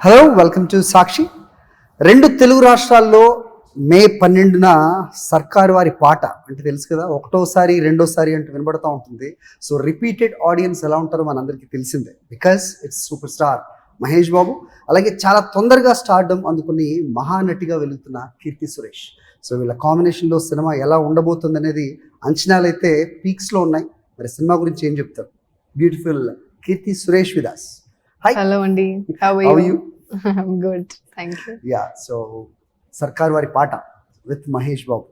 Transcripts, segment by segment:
Hello, welcome to సాక్షి. రెండు తెలుగు రాష్ట్రాల్లో మే 12న సర్కారు వారి పాట అంటే తెలుసు కదా, ఒకటోసారి రెండోసారి అంటే వినబడతా ఉంటుంది. సో రిపీటెడ్ ఆడియన్స్ ఎలా ఉంటారో మనందరికీ తెలిసిందే, because it's superstar Mahesh Babu. అలాగే చాలా తొందరగా స్టార్డమ్ అందుకుని మహానటిగా వెలుగుతున్న కీర్తి సురేష్. సో వీళ్ళ కాంబినేషన్లో సినిమా ఎలా ఉండబోతుంది అనేది అంచనాలు అయితే పీక్స్లో ఉన్నాయి. మరి సినిమా గురించి ఏం చెప్తారు? Beautiful Keerthy Suresh with us. Hi. Hello, Andy. How are you? I'm good. Thank you. Yeah, so సర్కారు వారి పాట with Mahesh Babu,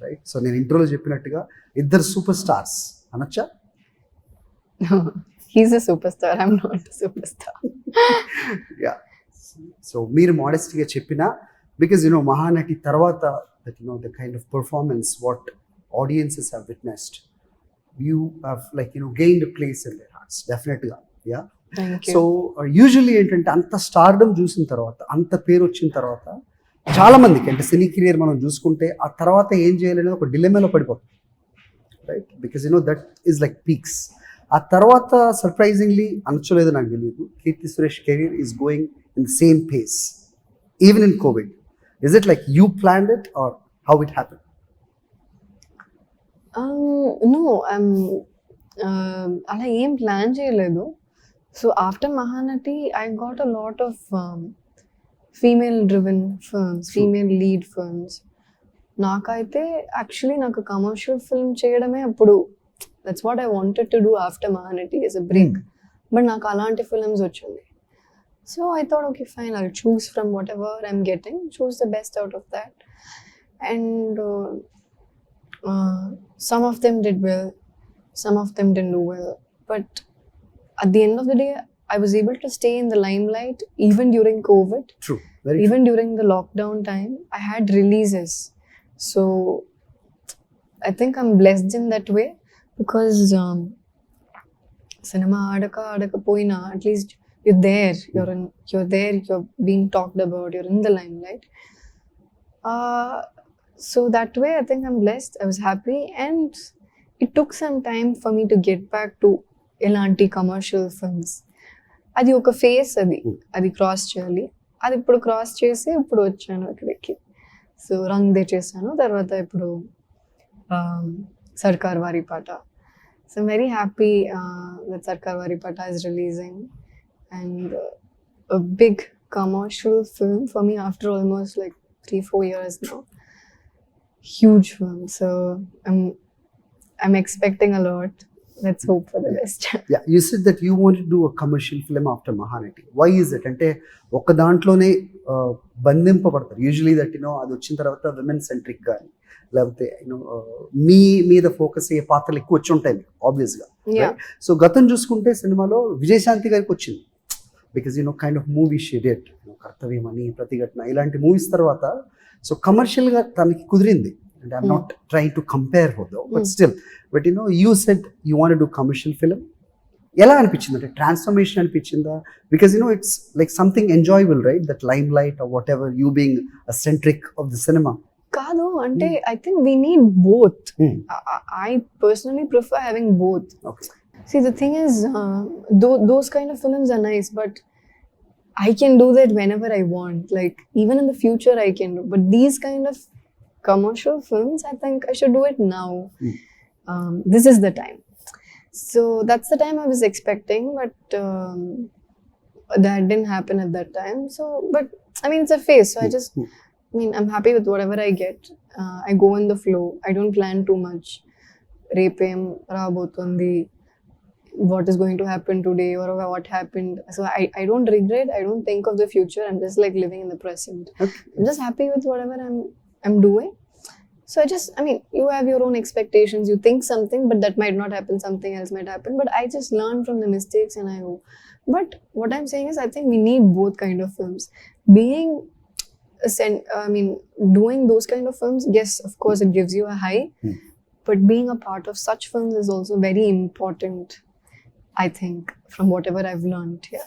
right? So నేను ఇంట్రోలో చెప్పినట్టుగా ఇద్దరు సూపర్ స్టార్స్ అనొచ్చా? He's a superstar. I'm not a superstar. Yeah, so మీరు మోడెస్ట్గా చెప్పిన, బికాజ్ మహానటి తర్వాత that the kind of performance what audiences have witnessed, you have gained a place in their hearts డెఫినెట్గా. Yeah, Thank you. So usually ఏంటంటే అంత stardom చూసిన తర్వాత, అంత పేరు వచ్చిన తర్వాత చాలా మందికి అంటే సినీ కెరియర్ మనం చూసుకుంటే ఆ తర్వాత ఏం చేయాలనేది ఒక డిలెమాలో పడిపోతుంది, right? Because that is like peaks. ఆ తర్వాత సర్ప్రైజింగ్లీ అనొచ్చలేదు నాకు తెలియదు, Keerthy Suresh career is going in the same pace even in Covid. Is it like you planned it or how it happen? No, I'm అలా ఏం ప్లాన్ చేయలేదు. So after Mahanati I got a lot of female driven films, female lead films. నాకైతే actually నాకు commercial film చేయడమే అప్పుడు, that's what I wanted to do after Mahanati as a break. But నాకు అలాంటి films వచ్చింది. So I thought okay fine, I'll choose from what ever I'm getting, choose the best out of that. And some of them did well, some of them didn't do well, but at the end of the day I was able to stay in the limelight even during COVID. True, very even true. during the lockdown time I had releases, so I think I'm blessed in that way, because cinema adaka poina, at least you're there, you're there, you're being talked about, you're in the limelight. So that way I think I'm blessed. I was happy, and it took some time for me to get back to elanti commercial films. అది ఒక face, అది cross చేయాలి. అది ఇప్పుడు cross చేసి ఇప్పుడు వచ్చాను ఇక్కడికి. సో రంగ్ దే చేశాను, తర్వాత ఇప్పుడు సర్కార్ వారి పాట. So I'm very happy that సర్కార్ వారి పాట is releasing, and a big commercial film for me after almost like 3-4 years now. Huge film, so I'm expecting a lot. Let's hope for the best. Yeah, you said that you want to do a commercial film after Mahanati. Why is it? అంటే ఒక దాంట్లోనే బంధింపబడతారు usually, that అది వచ్చిన తర్వాత women centric కానీ లేకపోతే మీ మీద focus అయ్యే పాత్రలు ఎక్కువ వచ్చి ఉంటాయి మీకు ఆబ్వియస్గా. సో గతం చూసుకుంటే సినిమాలో విజయశాంతి గారికి వచ్చింది, because kind of movie she did, కర్తవ్యం అని, ప్రతిఘటన, ఇలాంటి మూవీస్ తర్వాత సో కమర్షియల్గా తనకి కుదిరింది. And I'm not trying to compare హోదో, but still, but you said you want do commercial film. ఎలా అనిపించింది? అంటే ట్రాన్స్ఫర్మేషన్ అనిపించిందా? Because it's like something enjoyable, right? That limelight or whatever, you being a centric of the cinema. కాదు అంటే I think we need both. I personally prefer having both. See, the thing is, those kind of films are nice, but I can do that whenever I want. Like even in the future I can do. But these kind of commercial films, I think I should do it now. This is the time. So that's the time I was expecting, but that didn't happen at that time. So, but I mean, it's a phase. So I'm happy with whatever I get. I go in the flow. I don't plan too much. Repem rabotundi, what is going to happen today or what happened. So I don't regret, I don't think of the future. I'm just like living in the present. Okay. I'm just happy with whatever I'm doing. So you have your own expectations, you think something but that might not happen, something else might happen, but I just learn from the mistakes and I go. But what I'm saying is I think we need both kind of films. Being doing those kind of films, yes, of course it gives you a high, but being a part of such films is also very important, I think, from whatever I've learned here.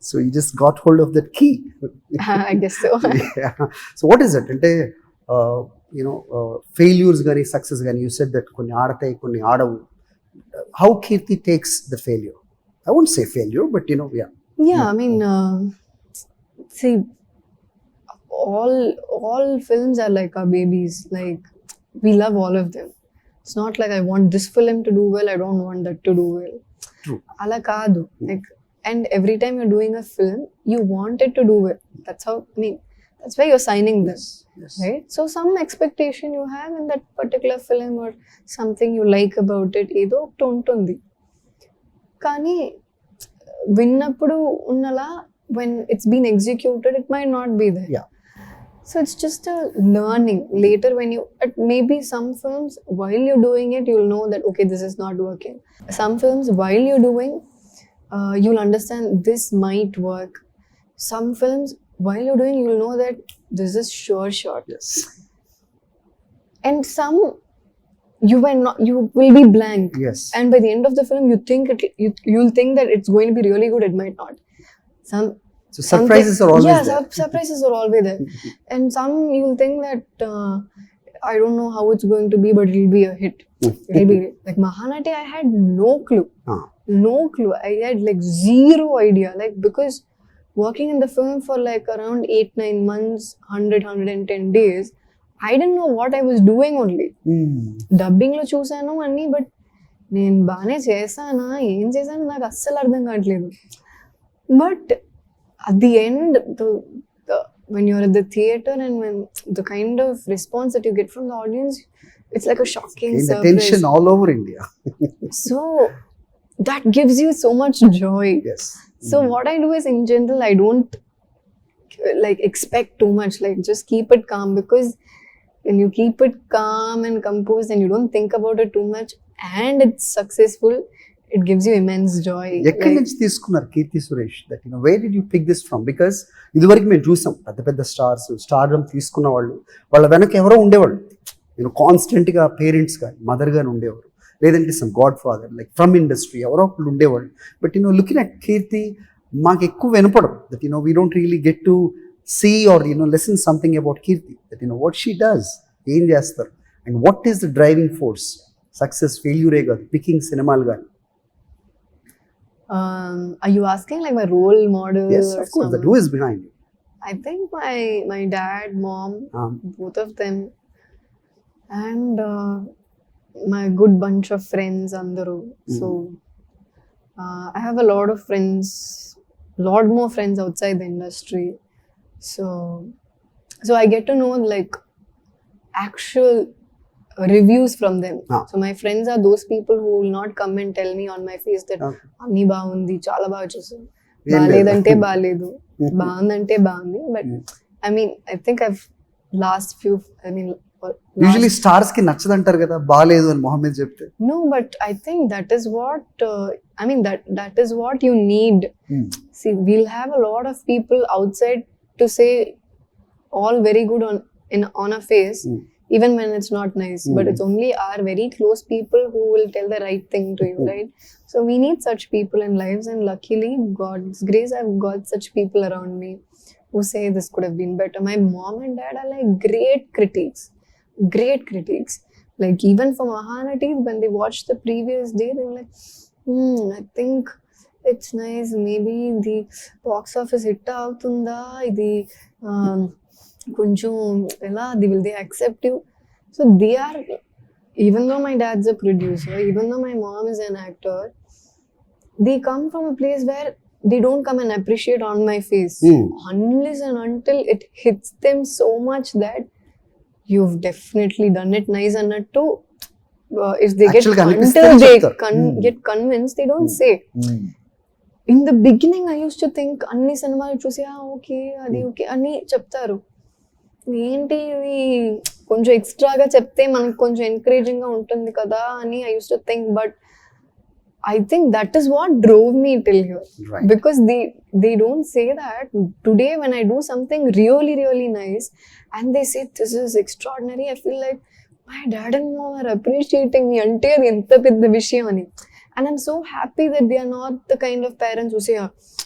So you just got hold of that key. I guess so. Yeah. So what is it? అంటే failures కానీ success కానీ, you said that కొన్ని ఆడతాయి కొన్ని ఆడవు. How Keerthy takes the failure? I won't say failure, but yeah. Yeah, I mean, See, all films are like our babies. Like, we love all of them. It's not like I want this film to do well, I don't want that to do well. True. Ala kaadu. Like, and every time you're doing a film, you want it to do well. That's how, I mean, that's why you're signing this, Yes. right? So some expectation you have in that particular film or something you like about it, ఏదో ఒకటి ఉంటుంది. కానీ విన్నప్పుడు ఉన్నలా when it's been executed, it might not be there. Yeah. So it's just a learning. Later when you, maybe some films, while you're doing it, you'll know that, okay, this is not working. Some films, while you're doing, you'll understand this might work. Some films, while you're doing, you'll know that this is sure shot. Yes. And some, you will be blank. Yes. And by the end of the film, you'll think that it's going to be really good. It might not. So surprises are always there. Surprises are always there. And some you'll think that I don't know how it's going to be, but it'll be a hit. It'll be great. Like Mahanati, I had no clue. No clue. I had like zero idea. Like, because working in the film for like around 8-9 months, 110 days, I didn't know what I was doing only. Dubbing lo chusano anni, but నేను బాగానే చేశానా ఏం చేశాను నాకు అస్సలు అర్థం కావట్లేదు. But at the end, when you're at the theater and when the kind of response that you get from the audience, it's like a shocking The surprise. tension all over India. So that gives you so much joy. Yes. So what I do is, in general, I don't like expect too much. Like, just keep it calm, because when you keep it calm and composed and you don't think about it too much and it's successful, it gives you immense joy. ఎక్కడి నుంచి తీసుకున్నారు Keerthy Suresh that where did you pick this from? Because ఇదివరకు మేము చూసాం పెద్ద పెద్ద stars stardom తీసుకున్న వాళ్ళు వాళ్ళ వెనక ఎవరో ఉండేవాళ్ళు, కాన్స్టెంట్గా పేరెంట్స్ కానీ మదర్ కానీ ఉండేవారు, లేదంటే some God father like from industry ఎవరో ఒకళ్ళు ఉండేవాళ్ళు. బట్ లుకింగ్ అట్ కీర్తి మాకు ఎక్కువ వినపడదు that we don't really get to see or listen something about Keerthy that what she does, ఏం చేస్తారు and what is the driving force, success ఫెయిల్యూరే కాదు, పికింగ్ సినిమాలు కానీ. Are you asking like my role model? Yes, of course. That who is behind you? I think my dad, mom, both of them, and my good bunch of friends andaru. So I have a lot of friends, lot more friends outside the industry. So I get to know like actual reviews from them. So my friends are those people who will not come and tell me on my face that anni baagundi chaala baaga chesavu, baaledante baaledu, baagundante baagundi. But I mean, I think I've usually stars ki nachadantaru kada baaledu ani Mohammed చెప్తే. No, but I think that is what that is what you need. See, we'll have a lot of people outside to say all very good on a face, even when it's not nice. But it's only our very close people who will tell the right thing to you, right? So we need such people in lives, and luckily, God's grace, I've got such people around me who say this could have been better. My mom and dad are like great critics. Like, even for Mahanati, when they watched the previous day, they were like, I think it's nice, maybe the box office hit avutunda, idi కొంచెం ఎలా will they accept you? So they are, even though my dad's a producer, even though my mom is an actor, they come from a place where they don't come and appreciate on my face unless and until it hits them so much that you've definitely done it nice annattu. If they get until they get convinced, they don't say. In the beginning, I used to think అన్ని సినిమాలు చూసి okay అది okay అని చెప్తారు, ఏంటి ఇది కొంచెం ఎక్స్ట్రాగా చెప్తే మనకు కొంచెం ఎంకరేజింగ్గా ఉంటుంది కదా అని I used to think. But I think that is what drove me till here. Right. Because they don't say that. Today when I do something really, really nice and they say this is extraordinary, I feel like my dad and mom are appreciating me ante adi enta pedda vishayam ani. And I'm so happy that they are not the kind of parents who say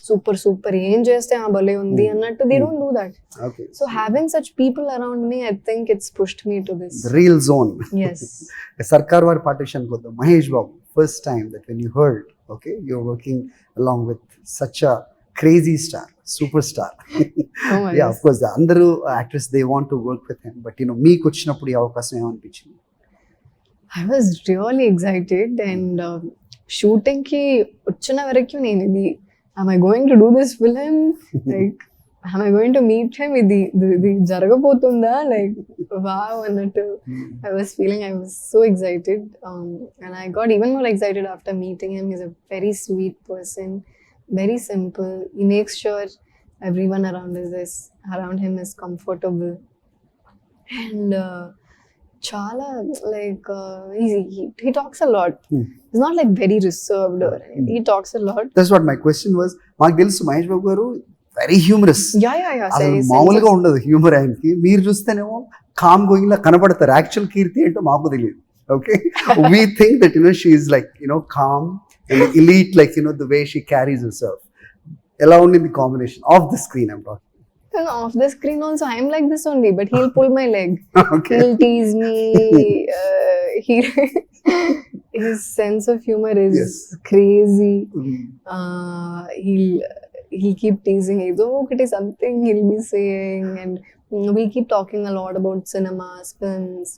super ఏం చేస్తే భలే ఉంది అన్నట్టు. They don't do that. Okay. So having such people around me, I think it's pushed me to this. The real zone. Yes. Sarkaru Vaari Paata kodda Mahesh Babu, first time that when you heard, okay, you're working along with such a crazy star, superstar. Oh my yeah, of course అందరూ actors they want to work with him, but మీకు వచ్చినప్పుడు ఈ అవకాశం ఏమనిపించింది? I was really excited and shooting ki వచ్చిన వరకు నేను ఇది am I going to do this film, like am I going to meet him, ఇది జరగబోతుందా, like wow అన్నట్టు I was feeling. I was so excited, and I got even more excited after meeting him. He's a very sweet person, very simple. He makes sure everyone around him is comfortable, and chala like he talks a lot. He's not like very reserved or anything. He talks a lot. That's what my question was. మాకు తెలుసు మహేష్ బాబు గారు very humorous, Yeah. అసలు మామూలుగా ఉండదు humour ఆయనకి. మీరు చూస్తేనేమో calm going లా కనపడతారు. యాక్చువల్ కీర్తి ఏంటో మాకు తెలియదు. Okay, we think that she is like com and elite, like the way she carries హెర్సెల్ఫ్. ఎలా ఉండింది combination of the screen? I'm talking. And off the screen also, I'm like this only, but he'll pull my leg. Okay. He'll tease me. His sense of humor is Yes. crazy. Mm. He'll keep teasing. It is something he'll be saying, and we'll keep talking a lot about cinemas, films,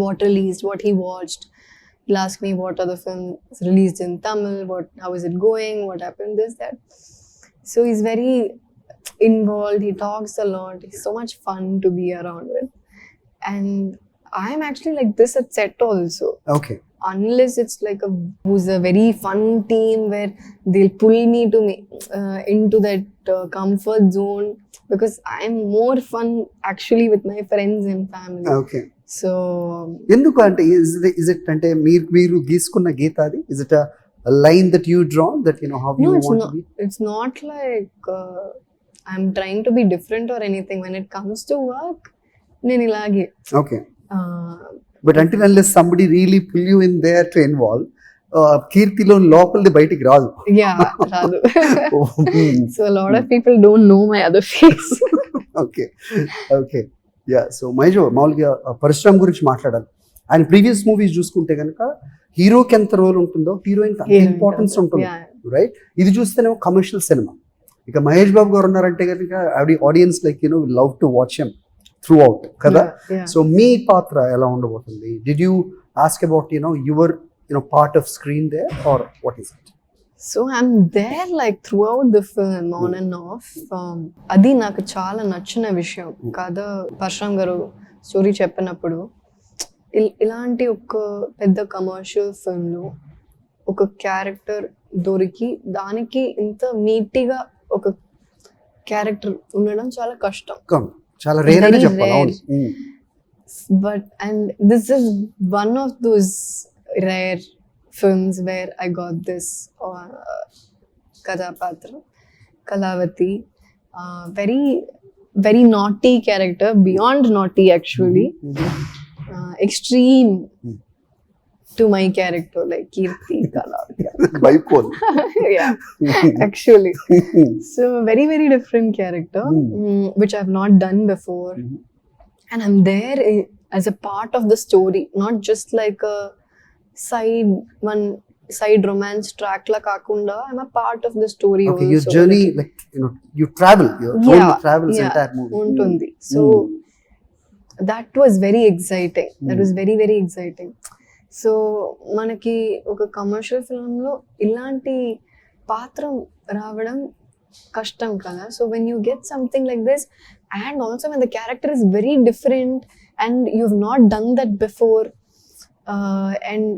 what released, what he watched. He'll ask me what are the films released in Tamil, how is it going, what happened, this, that. So he's very involved. He talks a lot. He's so much fun to be around with, and I'm actually like this at set also. Okay. Unless it's like who's a very fun team where they'll pull me to into that comfort zone, because I'm more fun actually with my friends and family. Okay. So ఎందుకు అంటే is it అంటే మీరు గీసుకున్న గీత అది? Is it a line that you draw that how you want to be? It's not like I'm trying to be different or anything. When it comes to work, నేను ఇలాగే. Okay. But until unless somebody really pull you in there to involve, కీర్తిలో లోపలిది బయటికి రాదు. Yeah, రాదు. So a lot of people don't know my other face. Okay. Yeah, so Mahesh మామూలుగా పరశురామ్ గురించి మాట్లాడాలి. ఆయన previous movies చూసుకుంటే కనుక హీరోకి ఎంత రోల్ ఉంటుందో హీరోయిన్ అంత ఇంపార్టెన్స్ ఉంటుంది, రైట్? ఇది చూస్తేనేమో కమర్షియల్ సినిమా. ఇక మహేష్ బాబు గారు ఉన్నారంటే కనుక audience like love to watch him throughout కదా. సో మీ పాత్ర ఎలా ఉండబోతుంది? Did you ask about your part of screen there or what is it? So I'm there like throughout the film, on and off. అది నాకు చాలా నచ్చిన విషయం. కథ పరశురామ్ గారు స్టోరీ చెప్పినప్పుడు ఇలాంటి ఒక పెద్ద కమర్షియల్ ఫిల్మ్లో ఒక క్యారెక్టర్ దొరికి దానికి ఇంత నీట్గా ఒక క్యారెక్టర్ ఉండడం చాలా కష్టం, చాలా రేర్ అని చెప్పాలి. But and this is one of those rare films where I got this Kadapatra, Kalavati, very naughty character, beyond naughty actually, extreme to my character, like Keerthy, Kalavati. Bipolar. Yeah, actually. So very, very different character, which I've not done before. And I'm there as a part of the story, not just like a side romance track la kakunda. I'm a part of the story okay, also. your journey, like you travel, you're going to travel this entire movie. Untundi. So that was very exciting. That was very, very exciting. So manaki oka commercial film lo ilanti patram raavadam kashtam kada. So when you get something like this, and also when the character is very different and you've not done that before, and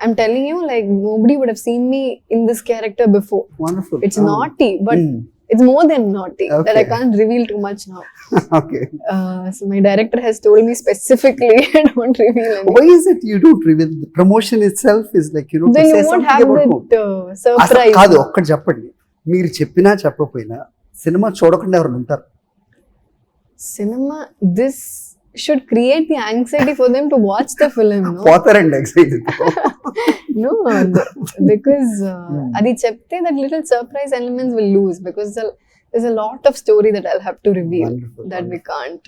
I'm telling you, like nobody would have seen me in this character before. Wonderful. It's naughty, but it's more than naughty. Okay. That I can't reveal too much now. Okay. So my director has told me specifically, don't reveal anything. Why is it you don't reveal? The promotion itself is like Then to you say won't something have about that surprise. కాదు, ఒక్కటి చెప్పండి. మీరు చెప్పినా చెప్పకపోయినా cinema చూడకుండా ఎవరు ఉంటారు? Cinema, this should create the anxiety for them to watch the film, no? పోతారండి excited. No, because adi chepte that little surprise elements will lose, because there's a lot of story that I'll have to reveal. Wonderful, that we can't.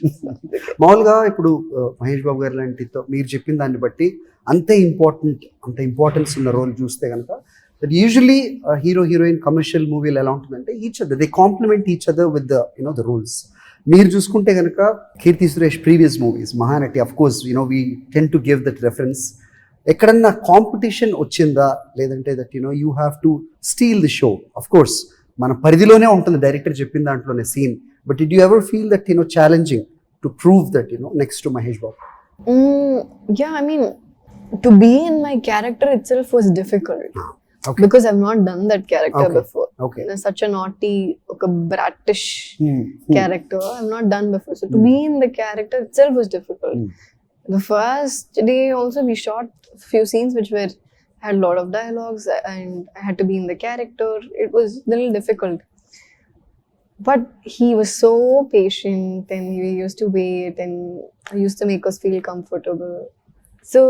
మామూలుగా ఇప్పుడు మహేష్ బాబు గారు లాంటితో మీరు చెప్పిన దాన్ని బట్టి అంత importance ఉన్న రోల్ చూస్తే కనుక that usually hero heroine commercial movie ఎలా ఉంటుందంటే each other they complement each other with the the roles. మీరు చూసుకుంటే కనుక Keerthy Suresh previous movies Mahanati of course we tend to give that reference. ఎక్కడన్నా కాంపిటీషన్ వచ్చిందా లేదంటే that you have to steal the show? Of course మన పరిధిలోనే ఉంటుంది డైరెక్టర్ చెప్పిన దాంట్లోనే scene, but did you ever feel that challenging to prove that next to Mahesh Babu? Yeah, I mean, to be in my character itself was difficult. Okay. Because I've not done that character Okay. before. Okay. Such a naughty, a bratish character I've not done before. So to be in the character itself was difficult. The first day also we shot few scenes which had a lot of dialogues and I had to be in the character. It was a little difficult. But he was so patient and he used to wait and he used to make us feel comfortable. So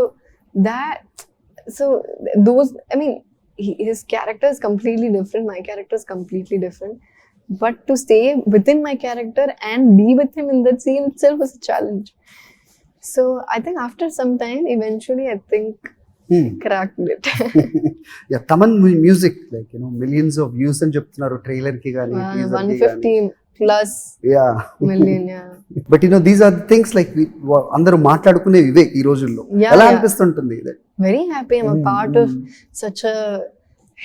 those, I mean, his character is completely different, my character is completely different, but to stay within my character and be with him in that scene itself was a challenge. So I think after some time eventually I think cracked it. Yeah, Taman music, like millions of views అని చెప్తున్నారు trailer కి గాని teaser కి గాని 150 plus million. Yeah. But these are the things like అందరూ మాట్లాడుకునే ఇవే ఈ రోజుల్లో. ఎలా అనిపిస్తుంటుంది ఇది? Very happy I'm a part of such a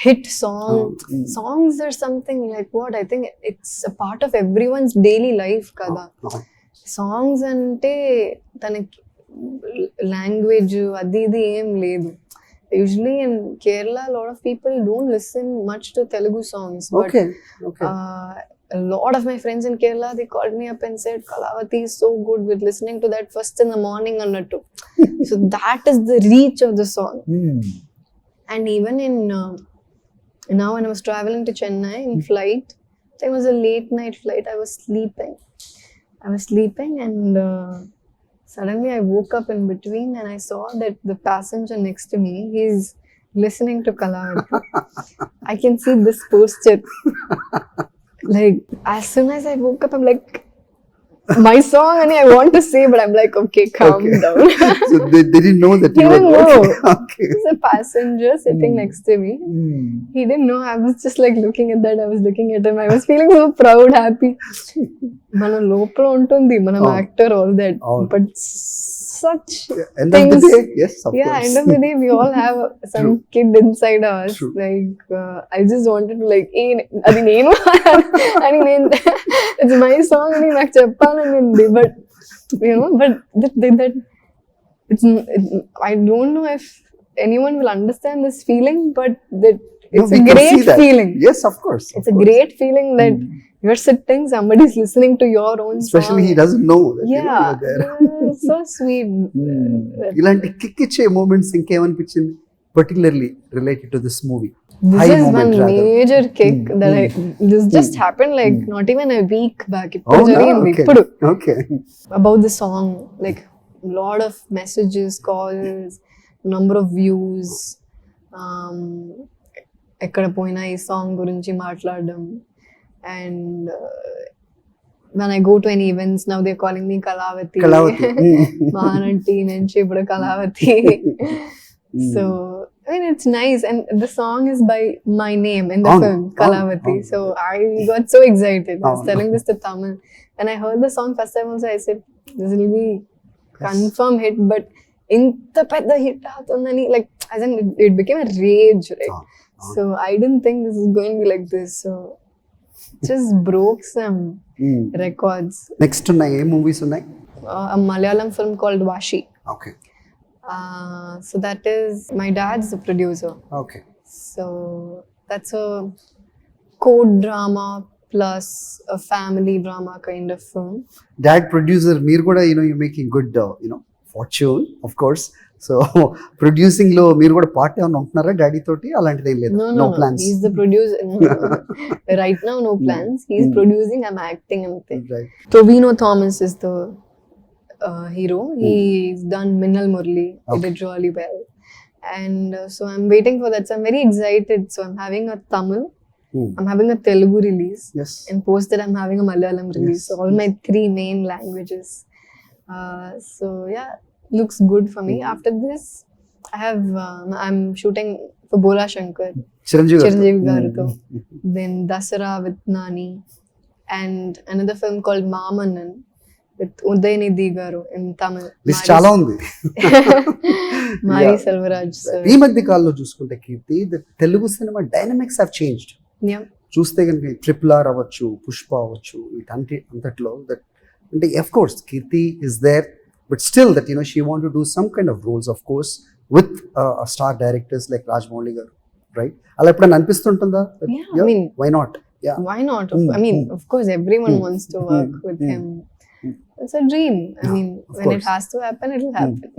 hit song. Songs are something like what I think it's a part of everyone's daily life kada. Songs ante tanaki language adi idi em ledu. Usually in Kerala a lot of people don't listen much to Telugu songs, but okay. A lot of my friends in Kerala, they called me up and said, Kalavati is so good with listening to that first in the morning annattu. So that is the reach of the song. And even in now when I was traveling to Chennai in flight, it was a late night flight, I was sleeping and suddenly I woke up in between and I saw that the passenger next to me, he's listening to Kalavati. I can see this posture. Like, as soon as I woke up, I'm like, my song, and I want to say, but I'm like, okay, calm down. So they didn't know that you were working. Okay. There's a passenger sitting next to me. He didn't know. I was just like looking at that. I was looking at him. I was feeling so proud, happy. Mana lopala untundi, manam actor, all that. But such end things. Of the day, yes, of course. End of the day, we all have some kid inside us. True. Like, I just wanted to like, adi nenu, ani nenu, it's my song, ani nak cheppalandi, but but that I don't know if anyone will understand this feeling, but that it's a great feeling. Yes, of course. It's a great feeling that you're sitting, somebody's listening to your own especially song. He doesn't know that you're there. So sweet. ఇలాంటి kick ఇచ్చే moments ఇంకేమనిపించింది particularly related to this movie? This High is moment, one rather. major kick that this just happened like not even a week back. Oh, no? Okay. About the song, like lot of messages, calls, number of views, ఎక్కడ పోయినా ఈ song గురించి మాట్లాడడం. And when I go to any events now, they're calling me Kalavati. Mahananti, Nenchi, Buda Kalavati. So I mean, it's nice, and the song is by my name in the film, Kalavati. So I got so excited. I was telling this to Tamil. When I heard the song first time also, I said, this will be confirm hit, but inta pedda hit aatundani, like, as in it became a rage, right? So I didn't think this is going to be like this. So just broke some records. Next ఉన్నాయి ఏ movies ఉన్నాయి? A Malayalam film called Vashi. Okay. So that is, my dad's the producer. Okay. So that's a court drama plus a family drama kind of film. Dad producer, మీరు కూడా you're making good fortune, of course. So producing లో మీరు కూడా part ఏమైనా ఉంటున్నారా daddy తోటి? అలాంటిది ఏం లేదు? No plans. He's the producer. Right now no plans. He's producing, I'm acting and Right. Tovino Thomas is the hero. He's done Minnal Murli. He did really well. And so I'm waiting for that. So I'm very excited. So I'm having a Tamil, I'm having a Telugu release. Yes. And post that I'm having a Malayalam release. Yes. So all my 3 main languages. So yeah, looks good for me. After this, I'm shooting for Bola Shankar, Chiranjeevi Garuto. Then Dasara with Nani, and another film called Mamanan with Udayanidhi Garu in Tamil. List చాలా ఉంది. Mari Yeah. Selvaraj sir. ఈ మధ్య కాలంలో చూసుకుంటే Keerthy Telugu cinema dynamics have changed. Yeah. చూస్తే కనుక RRR అవ్వచ్చు, పుష్ప అవ్వచ్చు, అంతట్లో దట్ అంటే of course Keerthy is there, but still that she want to do some kind of roles of course with star directors like Rajamouli garu, right? అలా ఎప్పుడైనా అనిపిస్తుంటుందా? Yeah, I mean, why not? Yeah, why not? I mean, of course, everyone wants to work with him. It's a dream. I mean, of when it course. has to happen, it will happen.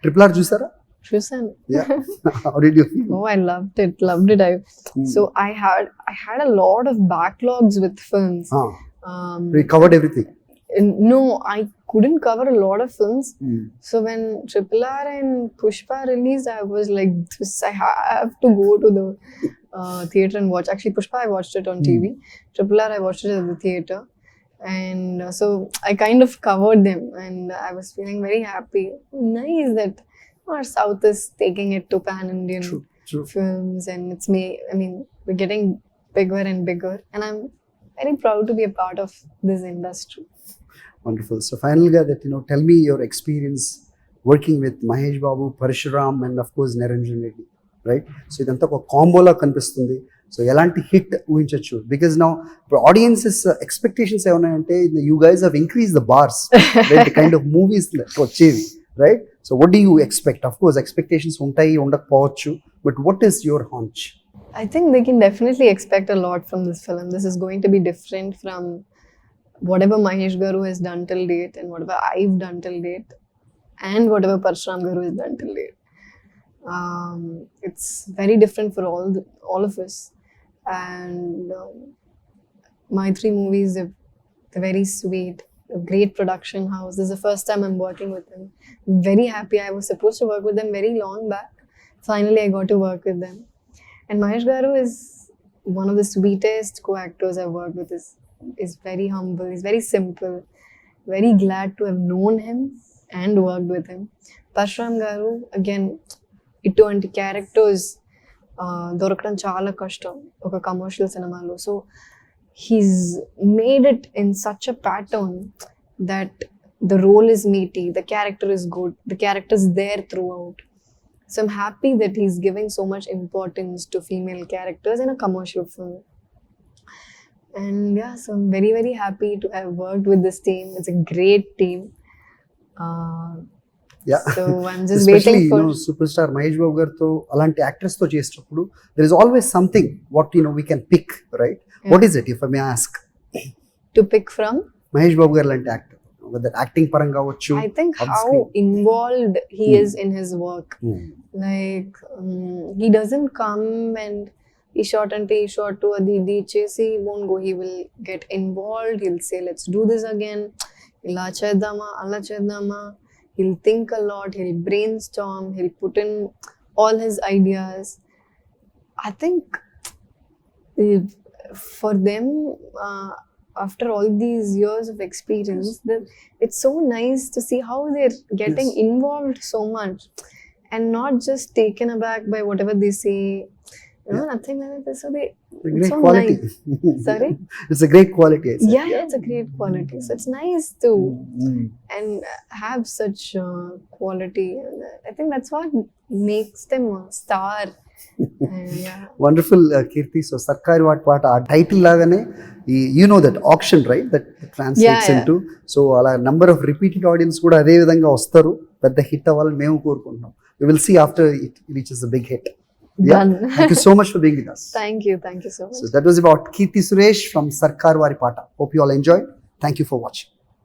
RRR చూసారా? Shushan. Yeah. How did you feel? Oh, I loved it. Loved it. So I had a lot of backlogs with films. We covered everything. No, I couldn't cover a lot of films. So when RRR and Pushpa released, I was like, this, I have to go to the theater and watch. Actually, Pushpa, I watched it on TV. RRR, I watched it at the theater. And so I kind of covered them, and I was feeling very happy. Nice that our South is taking it to pan-Indian True. films, and I mean, we're getting bigger and bigger, and I'm very proud to be a part of this industry. Wonderful. So final గా that tell me your experience working with Mahesh Babu, Parshuram and of course Niranjan Reddy, right? So ఇదంతా ఒక కాంబోలా కనిపిస్తుంది. So ఎలాంటి hit ఊహించవచ్చు? Because now audiences expectations ఏమన్నాయంటే you guys have increase the bars, right? Kind of movies వచ్చేవి, right? So what do you expect? Of course expectations ఉంటాయి, ఉండకపోవచ్చు, but what is your hunch? I think they can definitely expect a lot from this film. This is going to be different from whatever Mahesh Garu has done till date, and whatever I've done till date, and whatever Parshuram Garu has done till date. It's very different for all of us. And my 3 movies, they're very sweet. A great production house. This is the first time I'm working with them. I'm very happy. I was supposed to work with them very long back. Finally, I got to work with them. And Mahesh Garu is one of the sweetest co-actors I've worked with. Is very humble. He's very simple. Very glad to have known him and worked with him. Parshuram Garu, again, ఇటువంటి characters దొరకడం చాలా కష్టం ఒక commercial సినిమాలో. So he's made it in such a pattern that the role is meaty, the character is good, the character is there throughout. So I'm happy that he's giving so much importance to female characters in a commercial film. And yeah, so I'm very, very happy to have worked with this team. It's a great team. Yeah. So I'm just Especially, waiting for superstar Mahesh Babu గారితో అలాంటి actors తో చేసేటప్పుడు there is always something what we can pick, right? What is it, if I may ask? to pick from. Mahesh Babu గారు లాంటి actor, whether acting పరంగా అవ్వచ్చు, I think on how screen. involved he is in his work. Like he doesn't come and he shot and he shot to Aditi Chesi, he won't go. He will get involved. He'll say, let's do this again. Ila cheddama, alla cheddama. He'll think a lot. He'll brainstorm. He'll put in all his ideas. I think for them, after all these years of experience, it's so nice to see how they're getting involved so much and not just taken aback by whatever they say. Nothing like that. So It's a great so quality. nice. Sorry? It's a great quality, I said. Yeah, it's a great quality. So it's nice to and have such quality. And I think that's what makes them a star. And yeah. Wonderful, Keerthy. So Sarkaru Vaari Paata, ఆ title లాగానే that auction, right? That translates Yeah. into. So అలా number of repeated audience కూడా అదే విధంగా వస్తారు, పెద్ద hit అవ్వాలని మేము కోరుకుంటున్నాం. We will see after it reaches a big hit. Done. Thank you so much for being with us. Thank you so much. So that was about Keerthy Suresh from Sarkaru Vaari Paata. Hope you all enjoyed. Thank you for watching.